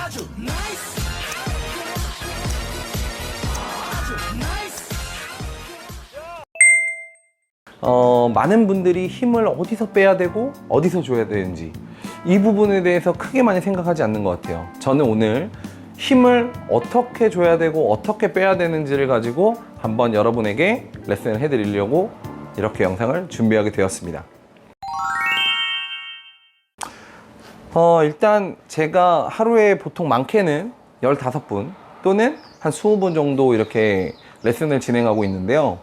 아주 나이스. 많은 분들이 힘을 어디서 빼야 되고 어디서 줘야 되는지 이 부분에 대해서 크게 많이 생각하지 않는 것 같아요. 저는 오늘 힘을 어떻게 줘야 되고 어떻게 빼야 되는지를 가지고 한번 여러분에게 레슨을 해드리려고 이렇게 영상을 준비하게 되었습니다. 일단 제가 하루에 보통 많게는 15분 또는 한 20분 정도 이렇게 레슨을 진행하고 있는데요.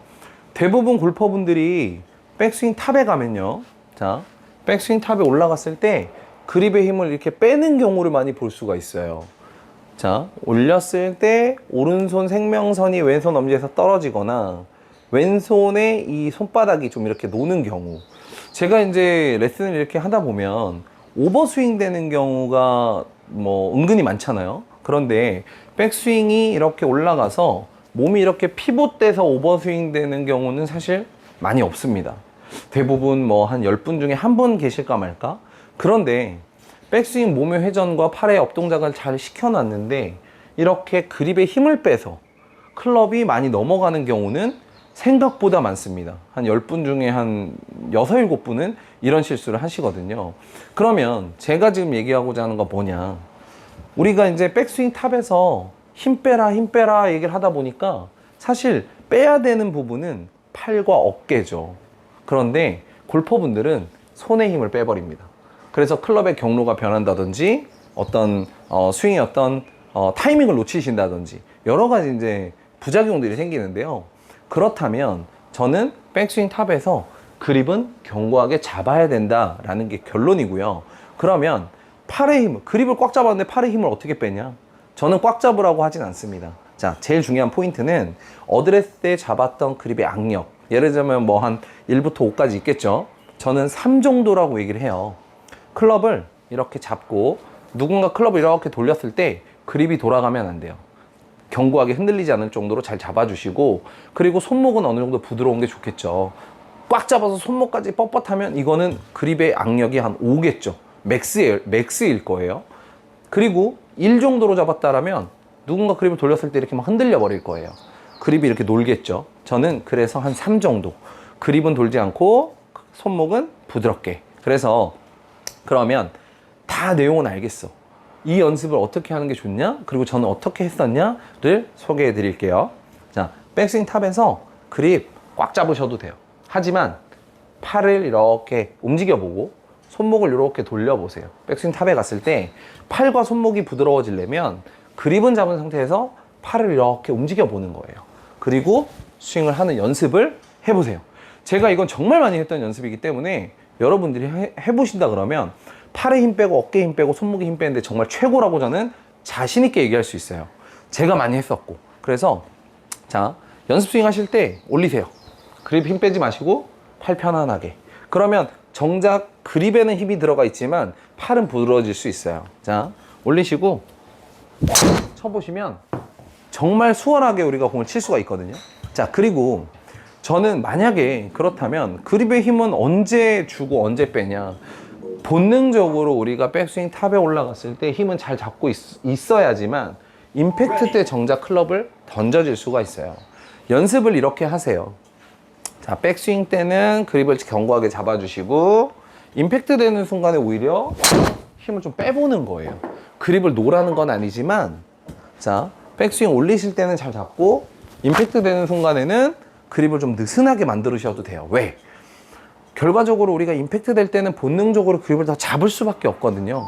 대부분 골퍼분들이 백스윙 탑에 가면요, 자, 백스윙 탑에 올라갔을 때 그립의 힘을 이렇게 빼는 경우를 많이 볼 수가 있어요. 자, 올렸을 때 오른손 생명선이 왼손 엄지에서 떨어지거나 왼손에 이 손바닥이 좀 이렇게 노는 경우, 제가 이제 레슨을 이렇게 하다 보면 오버스윙 되는 경우가 뭐 은근히 많잖아요. 그런데 백스윙이 이렇게 올라가서 몸이 이렇게 피봇돼서 오버스윙 되는 경우는 사실 많이 없습니다. 대부분 뭐 한 10분 중에 한 분 계실까 말까? 그런데 백스윙 몸의 회전과 팔의 업동작을 잘 시켜놨는데 이렇게 그립에 힘을 빼서 클럽이 많이 넘어가는 경우는 생각보다 많습니다. 한 10분 중에 한 6, 7분은 이런 실수를 하시거든요. 그러면 제가 지금 얘기하고자 하는 거 뭐냐, 우리가 이제 백스윙 탑에서 힘 빼라 얘기를 하다 보니까 사실 빼야 되는 부분은 팔과 어깨죠. 그런데 골퍼분들은 손에 힘을 빼버립니다. 그래서 클럽의 경로가 변한다든지 어떤 스윙의 어떤 타이밍을 놓치신다든지 여러 가지 이제 부작용들이 생기는데요. 그렇다면 저는 백스윙 탑에서 그립은 견고하게 잡아야 된다라는 게 결론이고요. 그러면 팔의 힘을, 그립을 꽉 잡았는데 팔의 힘을 어떻게 빼냐? 저는 꽉 잡으라고 하진 않습니다. 자, 제일 중요한 포인트는 어드레스 때 잡았던 그립의 악력, 예를 들면 뭐 한 1부터 5까지 있겠죠. 저는 3 정도라고 얘기를 해요. 클럽을 이렇게 잡고 누군가 클럽을 이렇게 돌렸을 때 그립이 돌아가면 안 돼요. 견고하게 흔들리지 않을 정도로 잘 잡아주시고, 그리고 손목은 어느 정도 부드러운 게 좋겠죠. 꽉 잡아서 손목까지 뻣뻣하면 이거는 그립의 악력이 한 5겠죠. 맥스일 거예요. 그리고 1 정도로 잡았다라면 누군가 그립을 돌렸을 때 이렇게 막 흔들려 버릴 거예요. 그립이 이렇게 놀겠죠. 저는 그래서 한 3 정도. 그립은 돌지 않고 손목은 부드럽게. 그래서 그러면 다 내용은 알겠어. 이 연습을 어떻게 하는 게 좋냐? 그리고 저는 어떻게 했었냐를 소개해 드릴게요. 자, 백스윙 탑에서 그립 꽉 잡으셔도 돼요. 하지만 팔을 이렇게 움직여 보고 손목을 이렇게 돌려보세요. 백스윙 탑에 갔을 때 팔과 손목이 부드러워지려면 그립은 잡은 상태에서 팔을 이렇게 움직여 보는 거예요. 그리고 스윙을 하는 연습을 해보세요. 제가 이건 정말 많이 했던 연습이기 때문에 여러분들이 해보신다 그러면 팔에 힘 빼고 어깨에 힘 빼고 손목에 힘 빼는데 정말 최고라고 저는 자신 있게 얘기할 수 있어요. 제가 많이 했었고. 그래서 자, 연습 스윙 하실 때 올리세요. 그립 힘 빼지 마시고 팔 편안하게. 그러면 정작 그립에는 힘이 들어가 있지만 팔은 부드러워질 수 있어요. 자, 올리시고 쳐보시면 정말 수월하게 우리가 공을 칠 수가 있거든요. 자, 그리고 저는 만약에 그렇다면 그립의 힘은 언제 주고 언제 빼냐, 본능적으로 우리가 백스윙 탑에 올라갔을 때 힘은 잘 잡고 있어야지만 임팩트 때 정작 클럽을 던져질 수가 있어요. 연습을 이렇게 하세요. 자, 백스윙 때는 그립을 견고하게 잡아주시고 임팩트 되는 순간에 오히려 힘을 좀 빼보는 거예요. 그립을 놓으라는 건 아니지만, 자, 백스윙 올리실 때는 잘 잡고 임팩트 되는 순간에는 그립을 좀 느슨하게 만들으셔도 돼요. 왜? 결과적으로 우리가 임팩트 될 때는 본능적으로 그립을 더 잡을 수밖에 없거든요.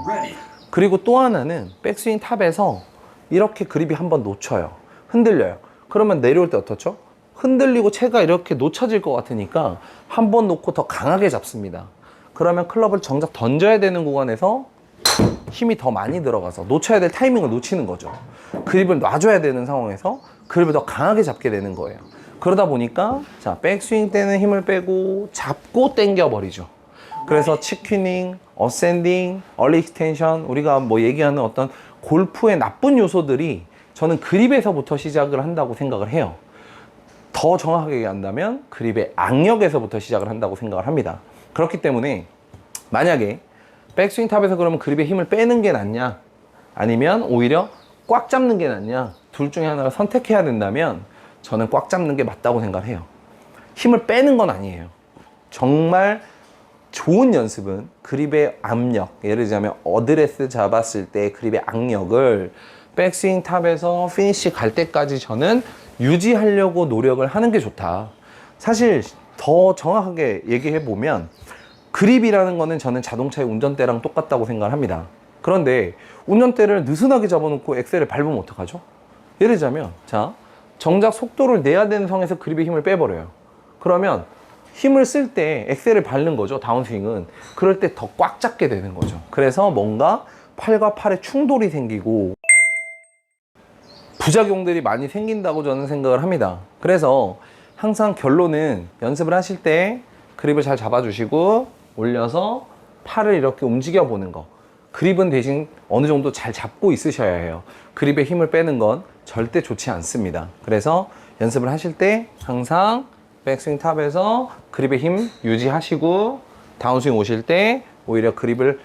그리고 또 하나는 백스윙 탑에서 이렇게 그립이 한번 놓쳐요. 흔들려요. 그러면 내려올 때 어떻죠? 흔들리고 채가 이렇게 놓쳐질 것 같으니까 한번 놓고 더 강하게 잡습니다. 그러면 클럽을 정작 던져야 되는 구간에서 힘이 더 많이 들어가서 놓쳐야 될 타이밍을 놓치는 거죠. 그립을 놔줘야 되는 상황에서 그립을 더 강하게 잡게 되는 거예요. 그러다 보니까 자, 백스윙 때는 힘을 빼고 잡고 당겨 버리죠. 그래서 치퀴닝, 어센딩, 얼리 익스텐션, 우리가 뭐 얘기하는 어떤 골프의 나쁜 요소들이 저는 그립에서부터 시작을 한다고 생각을 해요. 더 정확하게 얘기한다면 그립의 악력에서부터 시작을 한다고 생각을 합니다. 그렇기 때문에 만약에 백스윙 탑에서 그러면 그립의 힘을 빼는 게 낫냐, 아니면 오히려 꽉 잡는 게 낫냐, 둘 중에 하나를 선택해야 된다면 저는 꽉 잡는 게 맞다고 생각해요. 힘을 빼는 건 아니에요. 정말 좋은 연습은 그립의 압력, 예를 들자면 어드레스 잡았을 때 그립의 악력을 백스윙 탑에서 피니시 갈 때까지 저는 유지하려고 노력을 하는 게 좋다. 사실 더 정확하게 얘기해 보면 그립이라는 거는 저는 자동차의 운전대랑 똑같다고 생각을 합니다. 그런데 운전대를 느슨하게 잡아놓고 엑셀을 밟으면 어떡하죠? 예를 들자면 자, 정작 속도를 내야 되는 상황에서 그립의 힘을 빼버려요. 그러면 힘을 쓸 때 엑셀을 밟는 거죠, 다운스윙은. 그럴 때 더 꽉 잡게 되는 거죠. 그래서 뭔가 팔과 팔에 충돌이 생기고 부작용들이 많이 생긴다고 저는 생각을 합니다. 그래서 항상 결론은 연습을 하실 때 그립을 잘 잡아주시고 올려서 팔을 이렇게 움직여 보는 거. 그립은 대신 어느 정도 잘 잡고 있으셔야 해요. 그립에 힘을 빼는 건 절대 좋지 않습니다. 그래서 연습을 하실 때 항상 백스윙 탑에서 그립의 힘 유지하시고 다운스윙 오실 때 오히려 그립을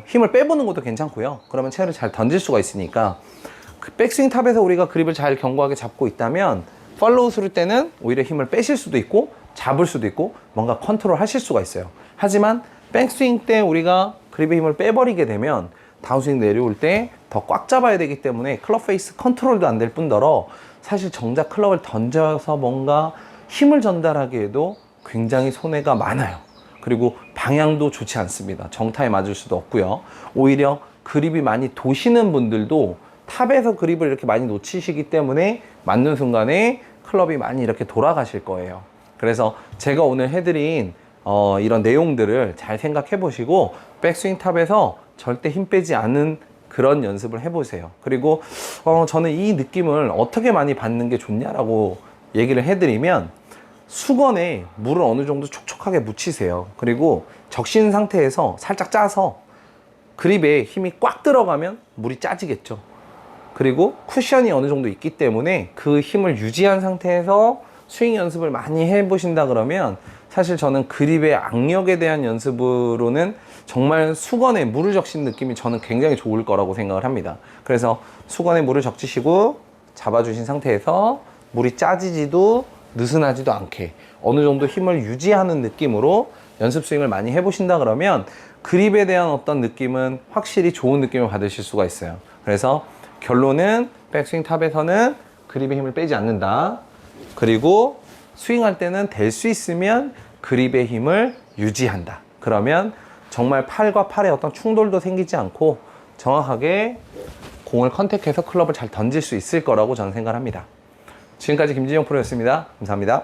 힘을 빼보는 것도 괜찮고요. 그러면 채를 잘 던질 수가 있으니까 그 백스윙 탑에서 우리가 그립을 잘 견고하게 잡고 있다면 팔로우 스루 때는 오히려 힘을 빼실 수도 있고 잡을 수도 있고 뭔가 컨트롤 하실 수가 있어요. 하지만 백스윙 때 우리가 그립의 힘을 빼버리게 되면 다운스윙 내려올 때 더 꽉 잡아야 되기 때문에 클럽 페이스 컨트롤도 안 될 뿐더러 사실 정작 클럽을 던져서 뭔가 힘을 전달하기에도 굉장히 손해가 많아요. 그리고 방향도 좋지 않습니다. 정타에 맞을 수도 없고요. 오히려 그립이 많이 도시는 분들도 탑에서 그립을 이렇게 많이 놓치시기 때문에 맞는 순간에 클럽이 많이 이렇게 돌아가실 거예요. 그래서 제가 오늘 해드린 이런 내용들을 잘 생각해 보시고 백스윙 탑에서 절대 힘 빼지 않은 그런 연습을 해보세요. 그리고 저는 이 느낌을 어떻게 많이 받는 게 좋냐라고 얘기를 해드리면 수건에 물을 어느 정도 촉촉하게 묻히세요. 그리고 적신 상태에서 살짝 짜서 그립에 힘이 꽉 들어가면 물이 짜지겠죠. 그리고 쿠션이 어느 정도 있기 때문에 그 힘을 유지한 상태에서 스윙 연습을 많이 해보신다 그러면 사실 저는 그립의 악력에 대한 연습으로는 정말 수건에 물을 적신 느낌이 저는 굉장히 좋을 거라고 생각을 합니다. 그래서 수건에 물을 적시시고 잡아주신 상태에서 물이 짜지지도 느슨하지도 않게 어느 정도 힘을 유지하는 느낌으로 연습 스윙을 많이 해보신다 그러면 그립에 대한 어떤 느낌은 확실히 좋은 느낌을 받으실 수가 있어요. 그래서 결론은 백스윙 탑에서는 그립의 힘을 빼지 않는다. 그리고 스윙할 때는 될 수 있으면 그립의 힘을 유지한다. 그러면 정말 팔과 팔에 어떤 충돌도 생기지 않고 정확하게 공을 컨택해서 클럽을 잘 던질 수 있을 거라고 저는 생각합니다. 지금까지 김진영 프로였습니다. 감사합니다.